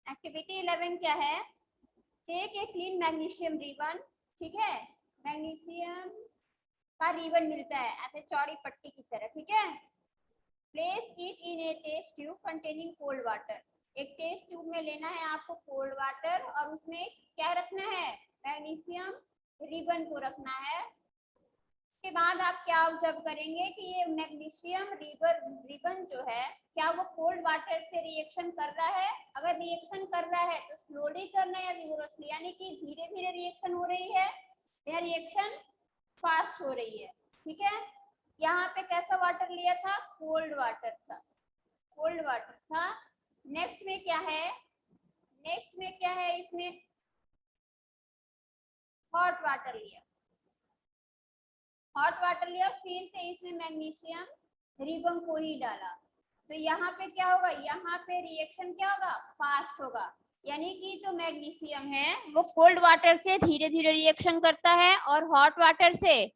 Activity 11 क्या है? Take a clean magnesium ribbon, ठीक है, मैग्नीशियम का रिबन मिलता है ऐसे चौड़ी पट्टी की तरह, ठीक है। Place it in a test tube containing cold water, एक टेस्ट ट्यूब में लेना है आपको कोल्ड वाटर और उसमें क्या रखना है? मैग्नीशियम रिबन को रखना है। के बाद आप क्या ऑब्जर्व करेंगे कि ये मैग्नीशियम रिबन जो है क्या वो कोल्ड वाटर से रिएक्शन कर रहा है? अगर रिएक्शन कर रहा है तो स्लोली करना है या विगोरसली, यानी कि धीरे धीरे रिएक्शन हो रही है या रिएक्शन फास्ट हो रही है, ठीक है। यहाँ पे कैसा वाटर लिया था? कोल्ड वाटर था, कोल्ड वाटर था। नेक्स्ट में क्या है? नेक्स्ट में क्या है? इसमें हॉट वाटर लिया, हॉट वाटर लिया, फिर से इसमें मैग्नीशियम रिबन को ही डाला। तो यहाँ पे क्या होगा? यहाँ पे रिएक्शन क्या होगा? फास्ट होगा, यानी कि जो मैग्नीशियम है वो कोल्ड वाटर से धीरे धीरे रिएक्शन करता है और हॉट वाटर से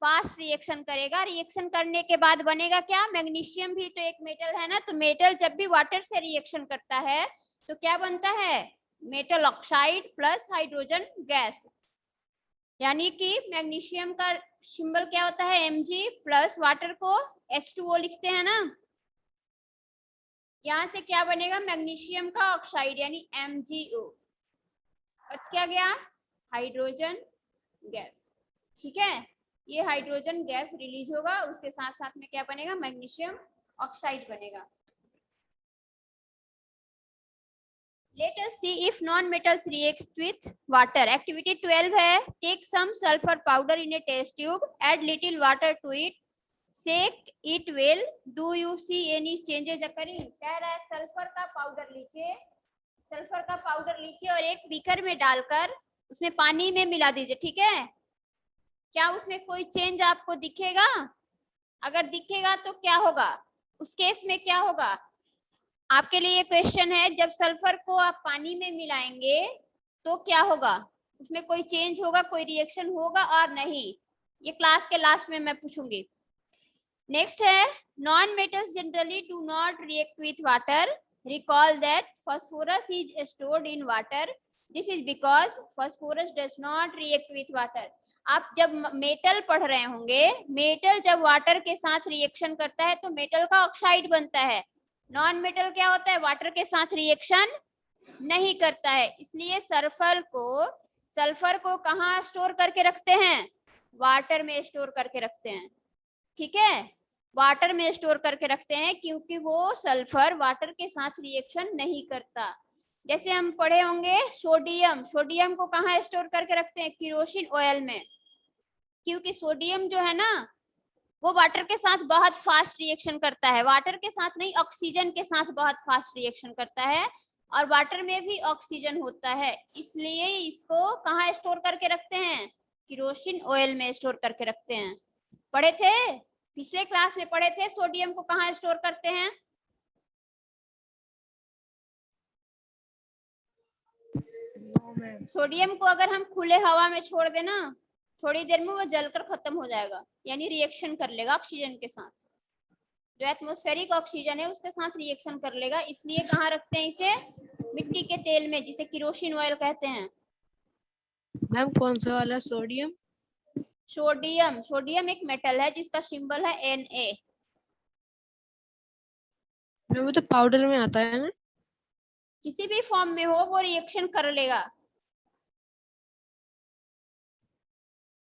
फास्ट रिएक्शन करेगा। रिएक्शन करने के बाद बनेगा क्या? मैग्नीशियम भी तो एक मेटल है ना, तो मेटल जब भी वाटर से रिएक्शन करता है तो क्या बनता है? Metal oxide plus hydrogen gas, यानी कि मैग्नीशियम का सिंबल क्या होता है? Mg, प्लस वाटर को H2O लिखते हैं ना। यहाँ से क्या बनेगा? मैग्नीशियम का ऑक्साइड यानी MgO, बच क्या गया? हाइड्रोजन गैस, ठीक है। ये हाइड्रोजन गैस रिलीज होगा, उसके साथ साथ में क्या बनेगा? मैग्नीशियम ऑक्साइड बनेगा। Let us see if non-metals react with water. Activity 12 है, take some sulfur powder in a test tube, add little water to it, shake it well. Do you see any changes occurring? कह रहा है sulphur का powder लीजिए, sulphur का powder लीजिए और एक बीकर में डालकर उसमें पानी में मिला दीजिए, ठीक है। क्या उसमें कोई चेंज आपको दिखेगा? अगर दिखेगा तो क्या होगा? उस केस में क्या होगा? आपके लिए क्वेश्चन है, जब सल्फर को आप पानी में मिलाएंगे तो क्या होगा? उसमें कोई चेंज होगा, कोई रिएक्शन होगा और नहीं? ये क्लास के लास्ट में मैं पूछूंगी। नेक्स्ट है, non metals generally do not react with water, recall that phosphorus is stored in water, this is because phosphorus does not react with water. आप जब मेटल पढ़ रहे होंगे, मेटल जब वाटर के साथ रिएक्शन करता है तो मेटल का ऑक्साइड बनता है। नॉन मेटल क्या होता है? वाटर के साथ रिएक्शन नहीं करता है, इसलिए सल्फर को कहाँ स्टोर करके रखते हैं? वाटर में स्टोर करके रखते हैं, ठीक है। वाटर में स्टोर करके रखते हैं क्योंकि वो सल्फर वाटर के साथ रिएक्शन नहीं करता। जैसे हम पढ़े होंगे सोडियम, सोडियम को कहाँ स्टोर करके रखते हैं? केरोसिन ऑयल में, क्योंकि सोडियम जो है ना वो वाटर के साथ बहुत फास्ट रिएक्शन करता है, वाटर के साथ नहीं ऑक्सीजन के साथ बहुत फास्ट रिएक्शन करता है, और वाटर में भी ऑक्सीजन होता है, इसलिए इसको कहाँ स्टोर करके रखते हैं? केरोसिन ऑयल में स्टोर करके रखते हैं। पढ़े थे, पिछले क्लास में पढ़े थे सोडियम को कहाँ स्टोर करते हैं? सोडियम को अगर हम खुले हवा में छोड़ देना थोड़ी देर में वो जलकर खत्म हो जाएगा, यानी रिएक्शन कर लेगा ऑक्सीजन के साथ, जो एटमॉस्फेरिक ऑक्सीजन है उसके साथ रिएक्शन कर लेगा। इसलिए कहाँ रखते हैं इसे? मिट्टी के तेल में, जिसे केरोसिन ऑयल कहते हैं। मैम कौन सा वाला? सोडियम? सोडियम एक मेटल है जिसका सिंबल है Na। वो तो पाउडर में आता है ना? किसी भी फॉर्म में हो वो रिएक्शन कर लेगा,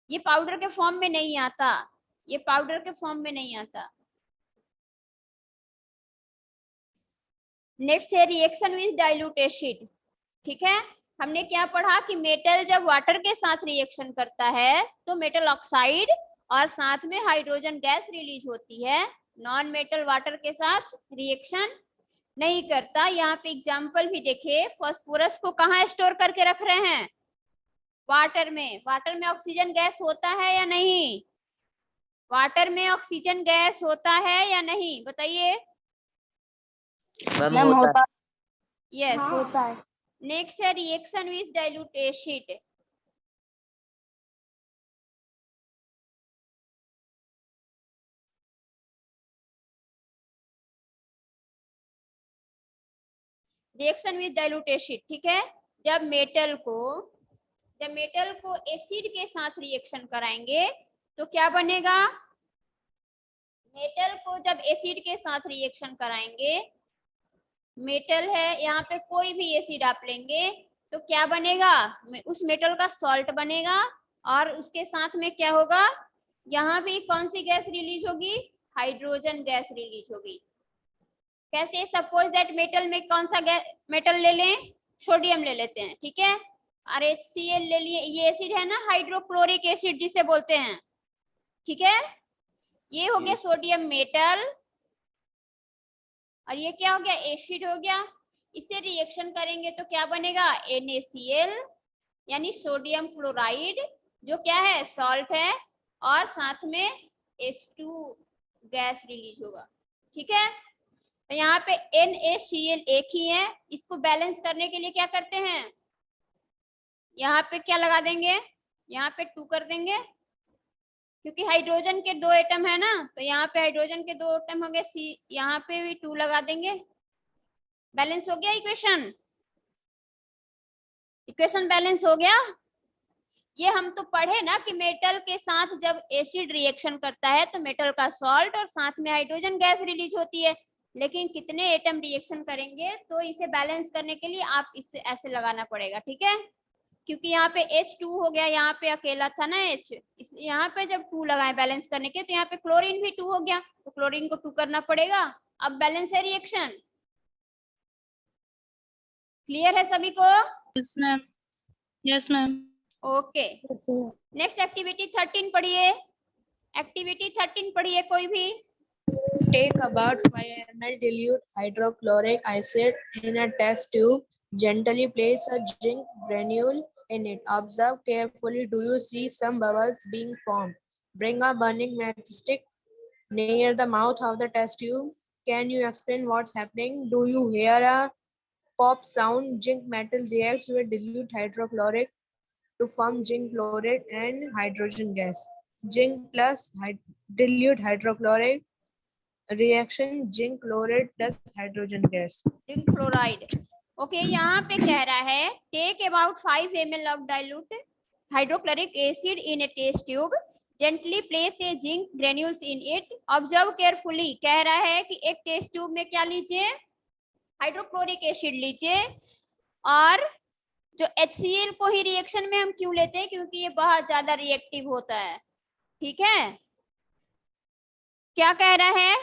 ये पाउडर के फॉर्म में नहीं आता, ये पाउडर के फॉर्म में नहीं आता। नेक्स्ट है रिएक्शन विद डाइल्यूट एसिड, ठीक है। हमने क्या पढ़ा कि मेटल जब वाटर के साथ रिएक्शन करता है तो मेटल ऑक्साइड और साथ में हाइड्रोजन गैस रिलीज होती है। नॉन मेटल वाटर के साथ रिएक्शन नहीं करता। यहाँ पे एग्जांपल भी देखे, फास्फोरस को कहाँ स्टोर करके रख रहे हैं? वाटर में। वाटर में ऑक्सीजन गैस होता है या नहीं? वाटर में ऑक्सीजन गैस होता है या नहीं? बताइए। मैम होता है। यस होता है। नेक्स्ट है reaction with dilute acid. Reaction with dilute acid, ठीक है। जब मेटल को एसिड के साथ रिएक्शन कराएंगे तो क्या बनेगा, मेटल को जब एसिड के साथ रिएक्शन कराएंगे, मेटल है यहाँ पे कोई भी एसिड आप लेंगे तो क्या बनेगा, उस मेटल का सॉल्ट बनेगा और उसके साथ में क्या होगा, यहाँ भी कौन सी गैस रिलीज होगी, हाइड्रोजन गैस रिलीज होगी। कैसे, सपोज दैट मेटल में कौन सा गैस, मेटल ले लें, सोडियम ले लेते हैं, ठीक है, और HCl ले लिए, ये एसिड है ना हाइड्रोक्लोरिक एसिड जिसे बोलते हैं, ठीक है, ये हो गया सोडियम मेटल और ये क्या हो गया, एसिड हो गया। इसे रिएक्शन करेंगे तो क्या बनेगा, NaCl यानी सोडियम क्लोराइड, जो क्या है, सॉल्ट है, और साथ में H2 गैस रिलीज होगा, ठीक है। तो यहाँ पे NaCl एक ही है, इसको बैलेंस करने के लिए क्या करते हैं, यहाँ पे क्या लगा देंगे, यहाँ पे 2 कर देंगे, क्योंकि हाइड्रोजन के 2 एटम है ना, तो यहाँ पे हाइड्रोजन के 2 एटम होंगे, सी यहाँ पे भी 2 लगा देंगे, बैलेंस हो गया इक्वेशन, इक्वेशन बैलेंस हो गया। ये हम तो पढ़े ना कि मेटल के साथ जब एसिड रिएक्शन करता है तो मेटल का सॉल्ट और साथ में हाइड्रोजन गैस रिलीज होती है, लेकिन कितने एटम रिएक्शन करेंगे तो इसे बैलेंस करने के लिए आप इसे ऐसे लगाना पड़ेगा, ठीक है, क्योंकि यहाँ पे H2 हो गया, यहाँ पे अकेला था ना H, इसलिए यहाँ पे जब 2 लगाए बैलेंस करने के तो यहाँ पे क्लोरीन भी 2 हो गया, तो क्लोरीन को 2 करना पड़ेगा। अब बैलेंस है रिएक्शन, क्लियर है सभी को? Yes ma'am. Yes ma'am. Okay, next activity 13 पढ़िए, एक्टिविटी 13 पढ़िए कोई भी। Take about 5 ml dilute hydrochloric acid in a test tube. Gently place a zinc granule in it. Observe carefully. Do you see some bubbles being formed? Bring a burning matchstick near the mouth of the test tube. Can you explain what's happening? Do you hear a pop sound? Zinc metal reacts with dilute hydrochloric to form zinc chloride and hydrogen gas. Zinc plus dilute hydrochloric reaction zinc chloride plus hydrogen gas. Zinc chloride, okay, यहाँ पे कह रहा है take about 5 ml of dilute hydrochloric acid in a test tube, gently place a zinc granules in it, observe carefully, कह रहा है कि एक टेस्ट ट्यूब में क्या लीजिए, हाइड्रोक्लोरिक एसिड लीजिए, और जो HCl को ही रिएक्शन में हम क्यों लेते हैं, क्योंकि ये बहुत ज्यादा रिएक्टिव होता है, ठीक है। क्या कह रहा है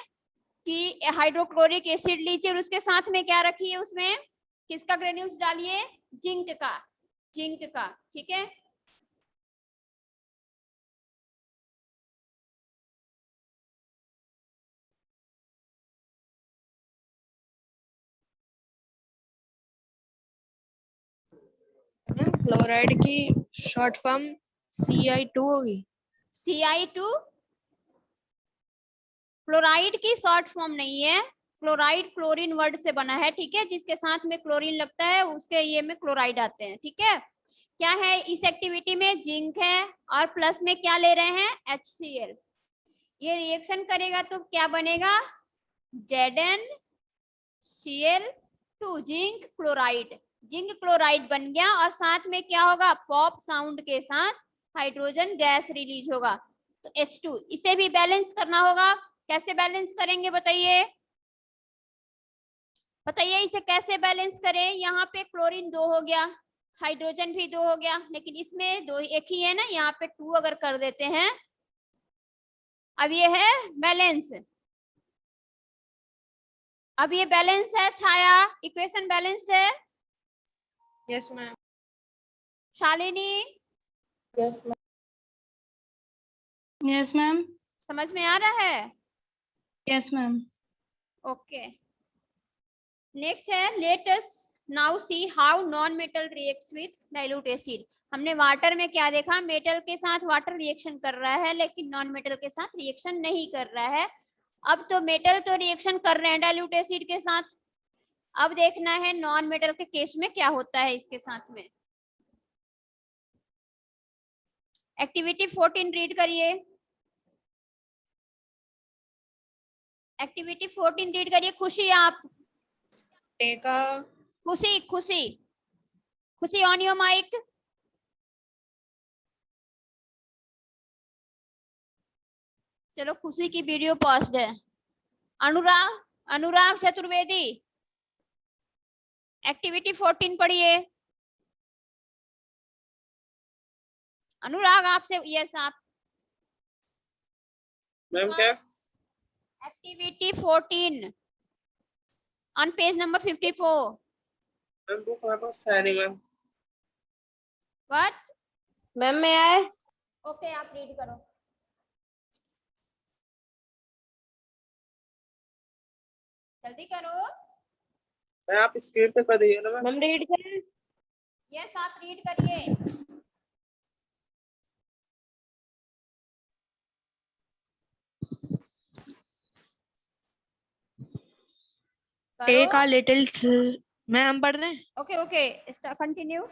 कि हाइड्रोक्लोरिक एसिड लीजिए और उसके साथ में क्या रखिए, उसमें किसका ग्रेन्यूल्स डालिए, जिंक का, जिंक का, ठीक है। क्लोराइड की शॉर्ट फॉर्म Ci2 होगी। Ci2 क्लोराइड की शॉर्ट फॉर्म नहीं है, क्लोराइड क्लोरीन वर्ड से बना है, ठीक है, जिसके साथ में क्लोरीन लगता है उसके ये में क्लोराइड आते हैं, ठीक है। क्या है इस एक्टिविटी में, जिंक है और प्लस में क्या ले रहे हैं, HCl, ये रिएक्शन करेगा तो क्या बनेगा, ZnCl2 zinc chloride, zinc chloride बन गया, और साथ में क्या होगा, पॉप साउंड के साथ हाइड्रोजन गैस रिलीज होगा, तो H2, इसे भी बैलेंस करना होगा। कैसे बैलेंस करेंगे बताइए, बताइए इसे कैसे बैलेंस करें। यहाँ पे क्लोरीन 2 हो गया, हाइड्रोजन भी 2 हो गया, लेकिन इसमें 2 एक ही है ना, यहाँ पे 2 अगर कर देते हैं, अब ये है बैलेंस, अब ये बैलेंस है छाया, इक्वेशन बैलेंस्ड है। Yes ma'am. Shalini, yes ma'am. समझ में आ रहा है? Yes ma'am. ओके, नेक्स्ट है let us now see how non metal reacts with dilute acid. हमने वाटर में क्या देखा, मेटल के साथ वाटर रिएक्शन कर रहा है लेकिन नॉन मेटल के साथ रिएक्शन नहीं कर रहा है। अब तो मेटल तो रिएक्शन कर रहे हैं डाइल्यूट एसिड के साथ, अब देखना है नॉन मेटल के केस में क्या होता है इसके साथ में। एक्टिविटी 14 रीड करिए, एक्टिविटी 14 रीड करिए खुशी आप। Take a खुशी खुशी खुशी ऑन योर माइक। चलो खुशी की वीडियो पॉज्ड है। अनुराग अनुराग चतुर्वेदी एक्टिविटी 14 पढ़िए। अनुराग आपसे यस आप मैम क्या? Activity 14 on page number 54। Ma'am book हमारे पास है नहीं मैम। व्हाट? मैम मैं आए। ओके आप रीड करो। जल्दी करो। मैम आप स्क्रीन पे कर दीजिए ना मैम। मैम रीड करें। यस आप रीड करिए। टेक अ लिटिल मैम पढ़ दें। Okay okay continue.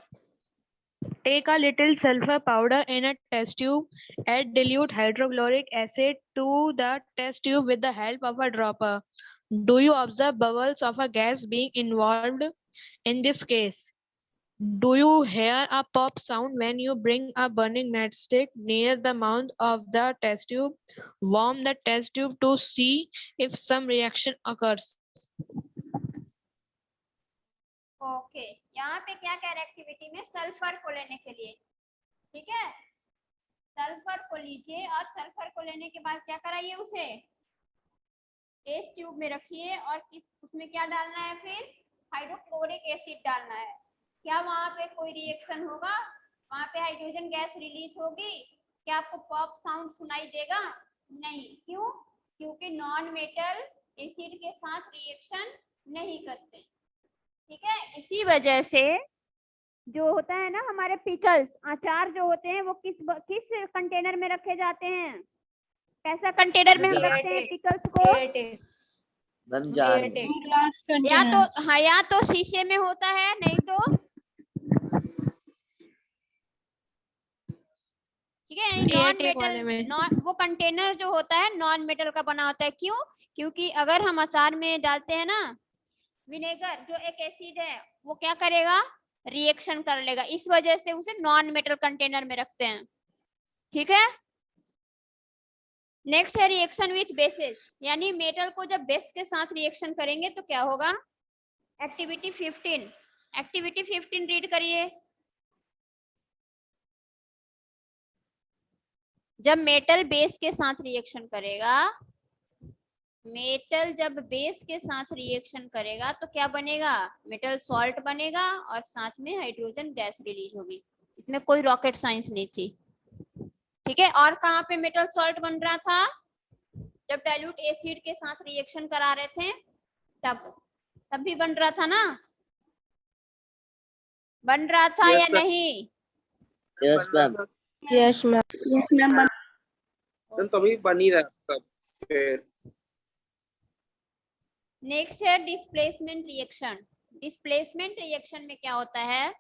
Take a little sulfur powder in a test tube. Add dilute hydrochloric acid to the test tube with the help of a dropper. Do you observe bubbles of a gas being involved in this case? Do you hear a pop sound when you bring a burning matchstick near the mouth of the test tube? Warm the test tube to see if some reaction occurs. Okay यहाँ पे क्या कह रहे activity में sulphur को लेने के लिए, ठीक है। सल्फर को लीजिए और सल्फर को लेने के बाद क्या कराइए, उसे टेस्ट ट्यूब में रखिए और किस उसमें क्या डालना है, फिर हाइड्रोक्लोरिक एसिड डालना है। क्या वहां पे कोई रिएक्शन होगा? वहां पे हाइड्रोजन गैस रिलीज होगी? क्या आपको पॉप साउंड सुनाई देगा? नहीं। क्यों? क्योंकि नॉन मेटल एसिड के साथ रिएक्शन नहीं करते, ठीक है। इसी वजह से जो होता है ना हमारे पिकल्स अचार जो होते हैं वो किस कंटेनर में रखे जाते हैं? कैसा कंटेनर में हम रखते हैं पिकल्स को? या तो हाँ, या तो शीशे में होता है, नहीं तो ठीक है नॉन मेटल। वो कंटेनर जो होता है नॉन मेटल का बना होता है। क्यों? क्योंकि अगर हम अचार में डालते हैं ना विनेगर जो एक एसिड है, वो क्या करेगा, रिएक्शन कर लेगा। इस वजह से उसे नॉन मेटल कंटेनर में रखते हैं, ठीक है। नेक्स्ट है रिएक्शन विथ बेसेस, यानी मेटल को जब बेस के साथ रिएक्शन करेंगे तो क्या होगा। एक्टिविटी 15 एक्टिविटी 15 रीड करिए। जब मेटल बेस के साथ रिएक्शन करेगा, मेटल जब बेस के साथ रिएक्शन करेगा तो क्या बनेगा, मेटल सॉल्ट बनेगा और साथ में हाइड्रोजन गैस रिलीज होगी। इसमें कोई रॉकेट साइंस नहीं थी, ठीक है। और कहाँ पे मेटल सॉल्ट बन रहा था? जब डाइल्यूट एसिड के साथ रिएक्शन करा रहे थे तब भी बन रहा था ना, बन रहा था या नहीं? Yes ma'am. Yes ma'am. Yes ma'am. तभी बन ही रहा सब। फिर नेक्स्ट है डिस्प्लेसमेंट रिएक्शन। डिस्प्लेसमेंट रिएक्शन में क्या होता है?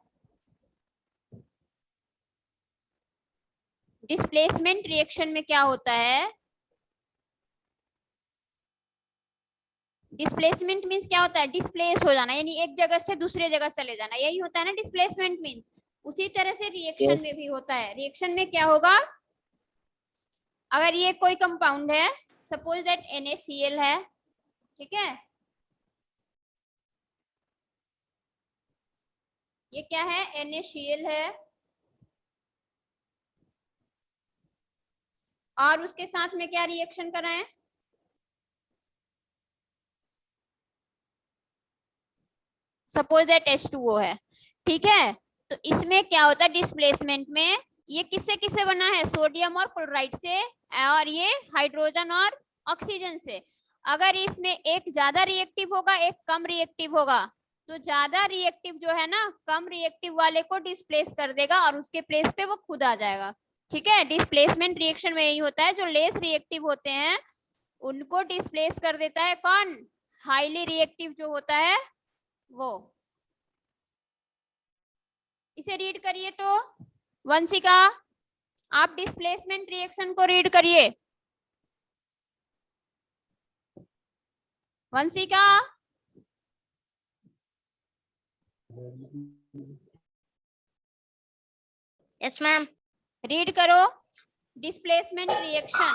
डिस्प्लेसमेंट रिएक्शन में क्या होता है? डिस्प्लेसमेंट मींस क्या होता है? डिस्प्लेस हो जाना, यानी एक जगह से दूसरे जगह चले जाना, यही होता है ना डिस्प्लेसमेंट मींस। उसी तरह से रिएक्शन में भी होता है। रिएक्शन में क्या होगा, अगर ये कोई कंपाउंड है, सपोज दैट NaCl है, ठीक है, ये क्या है, NaCl है, और उसके साथ में क्या रिएक्शन कराएं, सपोज दैट H2O है, ठीक है। तो इसमें क्या होता है डिस्प्लेसमेंट में, ये किससे किससे बना है, सोडियम और क्लोराइड से, और ये हाइड्रोजन और ऑक्सीजन से। अगर इसमें एक ज्यादा रिएक्टिव होगा, एक कम रिएक्टिव होगा, तो ज्यादा रिएक्टिव जो है ना कम रिएक्टिव वाले को डिस्प्लेस कर देगा और उसके प्लेस पे वो खुद आ जाएगा, ठीक है। डिस्प्लेसमेंट रिएक्शन में यही होता है, जो लेस रिएक्टिव होते हैं उनको डिस्प्लेस कर देता है कौन, हाईली रिएक्टिव जो होता है वो। इसे रीड करिए तो वंशिका, आप डिस्प्लेसमेंट रिएक्शन को रीड करिए। Vanshika Yes, ma'am. रीड करो डिस्प्लेसमेंट रिएक्शन,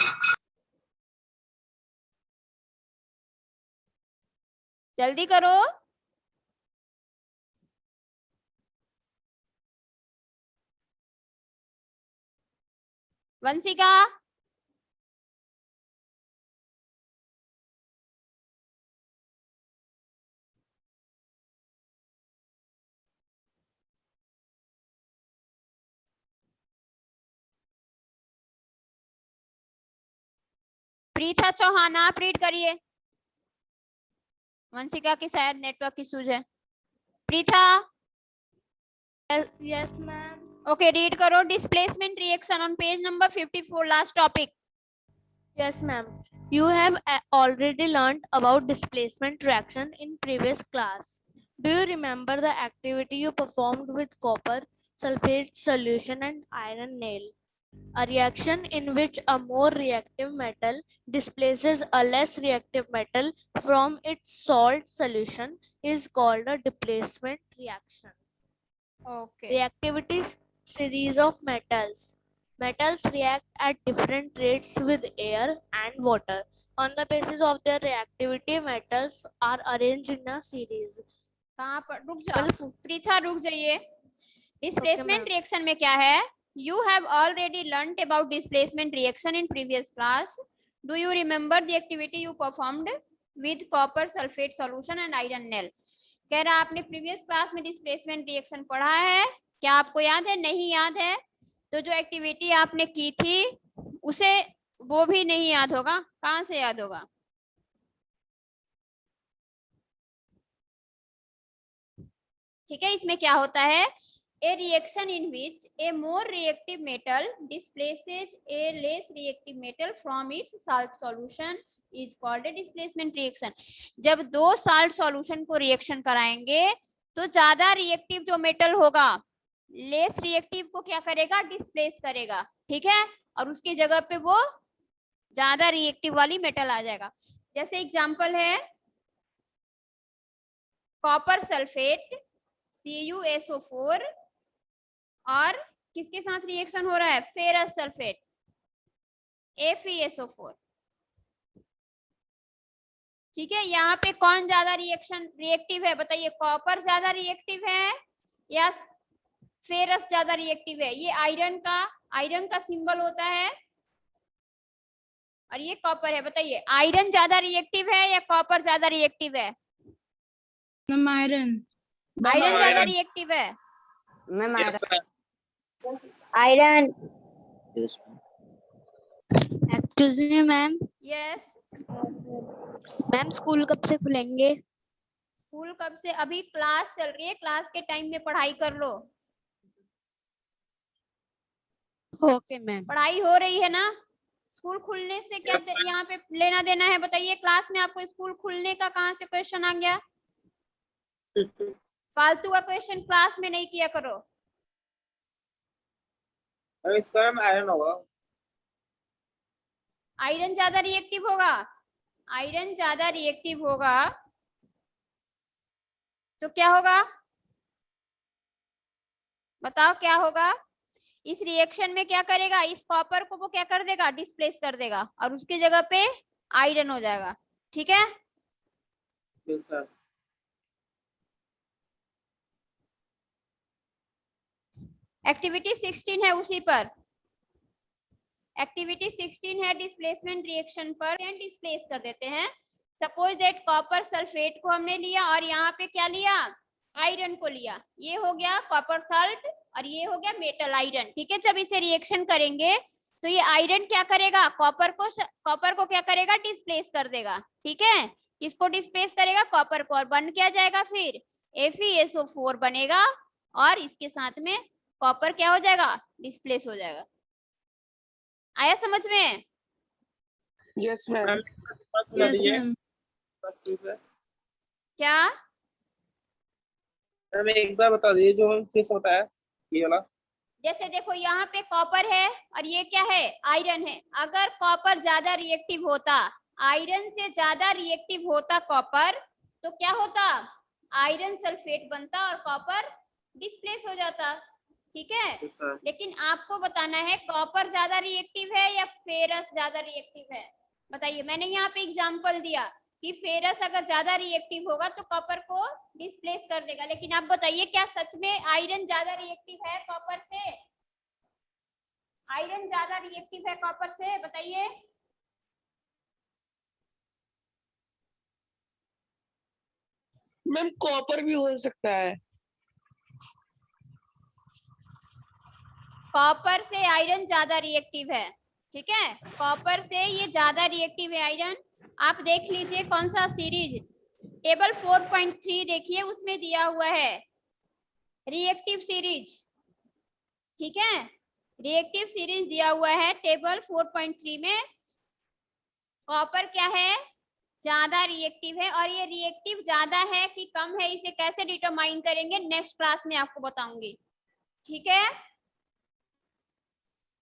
जल्दी करो। वंशिका, प्रीथा चौहान, आप रीड करिए। वंशिका की शायद नेटवर्क इश्यूज है। Preetha, Yes, ma'am. Okay read करो displacement reaction on page number 54, last topic. Yes, ma'am. You have already learned about displacement reaction in previous class. Do you remember the activity you performed with copper sulfate solution and iron nail? A reaction in which a more reactive metal displaces a less reactive metal from its salt solution is called a displacement reaction. Okay Reactivity series of metals. Metals react at different rates with air and water. On the basis of their reactivity, metals are arranged in a series. कहाँ पर, रुक जाओ प्रीथा, रुक जाइए। Displacement reaction में क्या है? You have already learnt about displacement reaction in previous class. Do you remember the activity you performed with copper sulfate solution and iron nail? कह रहा आपने प्रीवियस क्लास में डिस्प्लेसमेंट रिएक्शन पढ़ा है, क्या आपको याद है? नहीं याद है तो जो एक्टिविटी आपने की थी उसे वो भी नहीं याद होगा, कहाँ से याद होगा? ठीक है, इसमें क्या होता है? A reaction in which a more reactive metal displaces a less reactive metal from its salt solution is called a displacement reaction. जब दो salt solution को reaction कराएंगे तो ज्यादा reactive जो metal होगा less reactive को क्या करेगा? displace करेगा, ठीक है, और उसकी जगह पे वो ज्यादा reactive वाली metal आ जाएगा। जैसे एग्जांपल है कॉपर सल्फेट CuSO4 और किसके साथ रिएक्शन हो रहा है? फेरस सल्फेट FeSO4, ठीक है। यहाँ पे कौन ज्यादा रिएक्टिव है बताइए? कॉपर ज्यादा रिएक्टिव है या फेरस ज्यादा रिएक्टिव है? ये आयरन का सिंबल होता है और ये कॉपर है। बताइए आयरन ज्यादा रिएक्टिव है या कॉपर ज्यादा रिएक्टिव है? Ma'am iron. आयरन ज्यादा रिएक्टिव है। Ma'am Yes, sir. Iron. Yes. Excuse me ma'am. Yes, ma'am school कब से खुलेंगे? स्कूल कब से? अभी क्लास चल रही है, क्लास के टाइम में पढ़ाई कर लो। Okay ma'am. पढ़ाई हो रही है ना? स्कूल खुलने से क्या यहाँ पे लेना देना है बताइए? क्लास में आपको स्कूल खुलने का कहाँ से क्वेश्चन आ गया? फालतू का क्वेश्चन क्लास में नहीं किया करो। इसका नाम आयरन होगा। आयरन ज्यादा रिएक्टिव होगा। आयरन ज्यादा रिएक्टिव होगा तो क्या होगा बताओ? क्या होगा? इस रिएक्शन में क्या करेगा? इस कॉपर को वो क्या कर देगा? डिस्प्लेस कर देगा और उसकी जगह पे आयरन हो जाएगा, ठीक है। Yes, sir. एक्टिविटी 16 है उसी पर। एक्टिविटी 16 है डिस्प्लेसमेंट रिएक्शन पर। डिस्प्लेस कर देते हैं। सपोज दैट कॉपर सल्फेट को हमने लिया और यहाँ पे क्या लिया? आयरन को लिया। ये हो गया कॉपर साल्ट और ये हो गया मेटल आयरन, ठीक है। जब इसे रिएक्शन करेंगे तो ये आयरन क्या करेगा? कॉपर को क्या करेगा? डिस्प्लेस कर देगा, ठीक है। किसको डिस्प्लेस करेगा? कॉपर को। और बन क्या जाएगा फिर? FeSO4 बनेगा और इसके साथ में कॉपर क्या हो जाएगा? डिस्प्लेस हो जाएगा। आया समझ में? Yes, ma'am. बस बता दीजिए। बस please, sir. क्या? मैम एक बार बता दीजिए जो हम फिर से होता है ये वाला। जैसे देखो यहाँ पे कॉपर है और ये क्या है? आयरन है। अगर कॉपर ज्यादा रिएक्टिव होता, आयरन से ज्यादा रिएक्टिव होता कॉपर, तो क्या होता? आयरन सल्फेट बनता और कॉपर डिस्प्लेस हो जाता। ठीक है, Yes, sir. लेकिन आपको बताना है कॉपर ज्यादा रिएक्टिव है या फेरस ज्यादा रिएक्टिव है। बताइए, मैंने यहाँ पे एग्जांपल दिया कि फेरस अगर ज्यादा रिएक्टिव होगा तो कॉपर को डिस्प्लेस कर देगा, लेकिन आप बताइए क्या सच में आयरन ज्यादा रिएक्टिव है कॉपर से? आयरन ज्यादा रिएक्टिव है कॉपर से? बताइए। मैम कॉपर भी हो सकता है। कॉपर से आयरन ज्यादा रिएक्टिव है। ठीक है, कॉपर से ये ज्यादा रिएक्टिव है आयरन। आप देख लीजिए कौन सा सीरीज, टेबल 4.3 देखिए, उसमें दिया हुआ है रिएक्टिव सीरीज। ठीक है, रिएक्टिव सीरीज दिया हुआ है टेबल 4.3 में। कॉपर क्या है? ज्यादा रिएक्टिव है। और ये रिएक्टिव ज्यादा है कि कम है, इसे कैसे डिटरमाइन करेंगे नेक्स्ट क्लास में आपको बताऊंगी। ठीक है,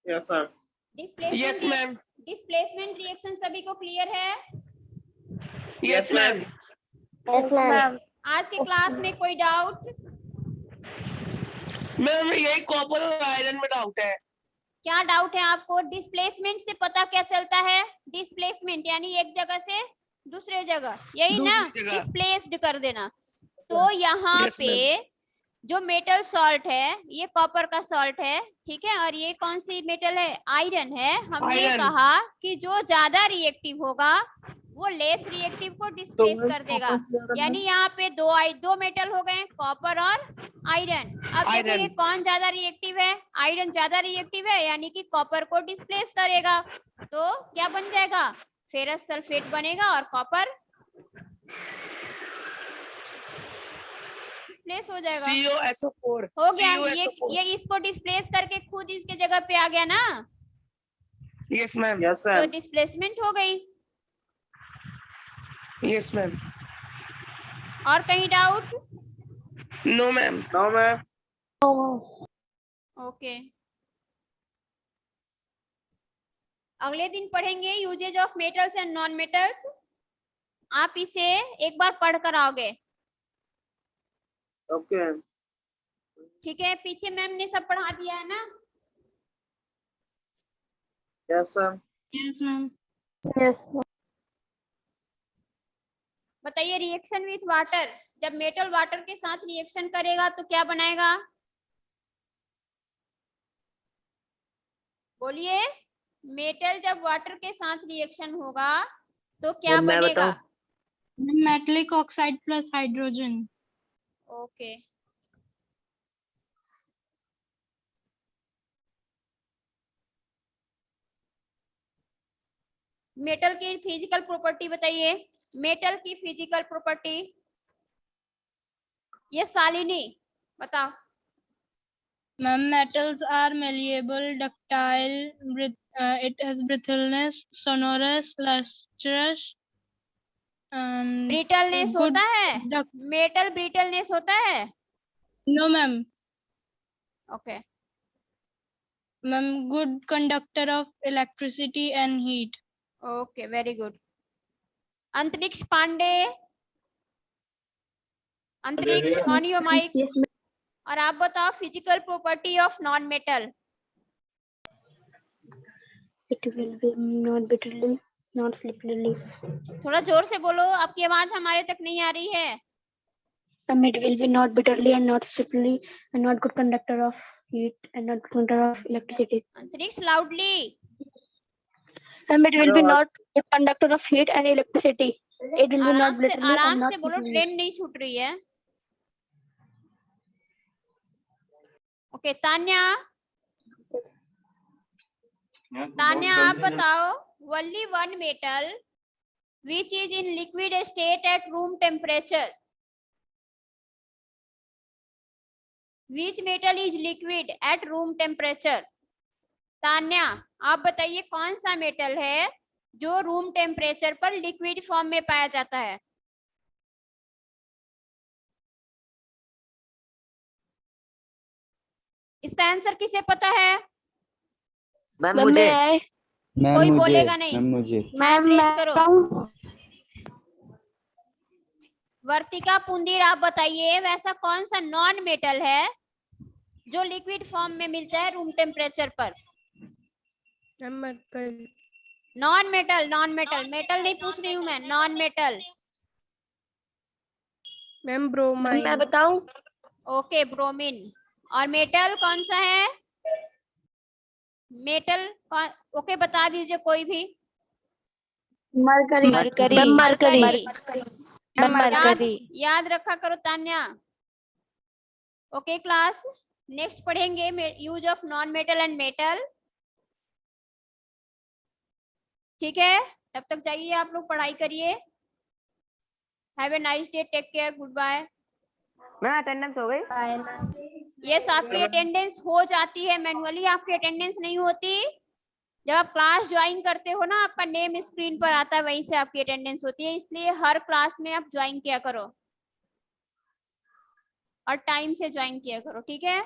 Yes, sir. Yes, ma'am. Displacement reaction सभी को क्लियर है? Yes, ma'am. Yes, ma'am. आज के क्लास में कोई डाउट? मैम यही कॉपर और आयरन में डाउट है। क्या डाउट है आपको? डिस्प्लेसमेंट से पता क्या चलता है? डिस्प्लेसमेंट यानी एक जगह से दूसरे जगह, यही ना, दूसरी जगह। डिस्प्लेस्ड कर देना। तो यहाँ Yes, पे जो मेटल सॉल्ट है ये कॉपर का सॉल्ट है। ठीक है, और ये कौन सी मेटल है? आयरन है। हमने Iron. कहा कि जो ज्यादा रिएक्टिव होगा वो लेस रिएक्टिव को डिस्प्लेस कर देगा। यानी यहाँ पे दो मेटल हो गए, कॉपर और आयरन। अब Iron. देखेंगे कौन ज्यादा रिएक्टिव है। आयरन ज्यादा रिएक्टिव है, यानी कि कॉपर को डिस्प्लेस करेगा। तो क्या बन जाएगा? फेरस सल्फेट बनेगा और कॉपर डिस्प्लेस हो जाएगा। COSO4 हो गया। COSO4. ये इसको डिस्प्लेस करके खुद इसके जगह पे आ गया ना, Yes, ma'am. Yes, तो डिस्प्लेसमेंट हो गई। Yes, ma'am. और कहीं doubt? No, ma'am. No, ma'am. Okay, अगले दिन पढ़ेंगे uses of metals and non metals. आप इसे एक बार पढ़ कर आओगे। Okay. ठीक है, पीछे मैम ने सब पढ़ा दिया है ना? Yes, sir. Yes, ma'am. Yes. बताइए, रिएक्शन विथ वाटर, जब मेटल वाटर के साथ रिएक्शन करेगा तो क्या बनाएगा? बोलिए, मेटल जब वाटर के साथ रिएक्शन होगा तो क्या बनेगा? Metallic oxide plus hydrogen. Okay, metal की फिजिकल प्रॉपर्टी बताइए। मेटल की फिजिकल प्रॉपर्टी, ये शालिनी बताओ। Ma'am, metals are malleable, ductile, it has brittleness, sonorous, lustrous, and brittleness good होता है? duct. मेटल ब्रिटलनेस होता है? No, ma'am. Okay, Ma'am, good conductor of electricity and heat. Okay, very good. अंतरिक्ष पांडे, अंतरिक्ष on your mic. और आप बताओ physical property of non metal. It will be not bitterly, not slippery. थोड़ा जोर से बोलो, आपकी आवाज हमारे तक नहीं आ रही है। It will be not bitterly and not slippery and not good conductor of heat and not good conductor of electricity. अंतरिक्ष loudly. It will be not good conductor of heat and electricity. It will be not bitterly and आराम not से बोलो, slippery. Train नहीं छूट रही है। Okay, Tanya, Tanya आप बताओ, only one metal which is in liquid state at room temperature. Which metal is liquid at room temperature? Tanya आप बताइए कौन सा मेटल है जो रूम टेम्परेचर पर लिक्विड फॉर्म में पाया जाता है? इसका आंसर किसे पता है? मैम मुझे कोई बोलेगा नहीं। मुझे मैम रेज करो। वर्तिका पुंदिर, आप बताइए वैसा कौन सा नॉन मेटल है जो लिक्विड फॉर्म में मिलता है रूम टेम्परेचर पर? Non metal, non metal, metal नहीं पूछ रही हूँ मैं, नॉन मेटल। Ma'am bromine. मैं बताऊं? Okay, bromine. और मेटल कौन सा है? मेटल कौन? ओके, बता दीजिए कोई भी। मरकरी। मरकरी। मरकरी। याद रखा करो तान्या। ओके क्लास, नेक्स्ट पढ़ेंगे use of non metal and metal. ठीक है, तब तक जाइए आप लोग, पढ़ाई करिए। Have a nice day, take care, good bye. Ma'am attendance हो गई? यस, आपकी अटेंडेंस हो जाती है, मैनुअली आपकी अटेंडेंस नहीं होती। जब आप क्लास ज्वाइन करते हो ना, आपका नेम स्क्रीन पर आता है, वहीं से आपकी अटेंडेंस होती है। इसलिए हर क्लास में आप ज्वाइन किया करो और टाइम से ज्वाइन किया करो, ठीक है।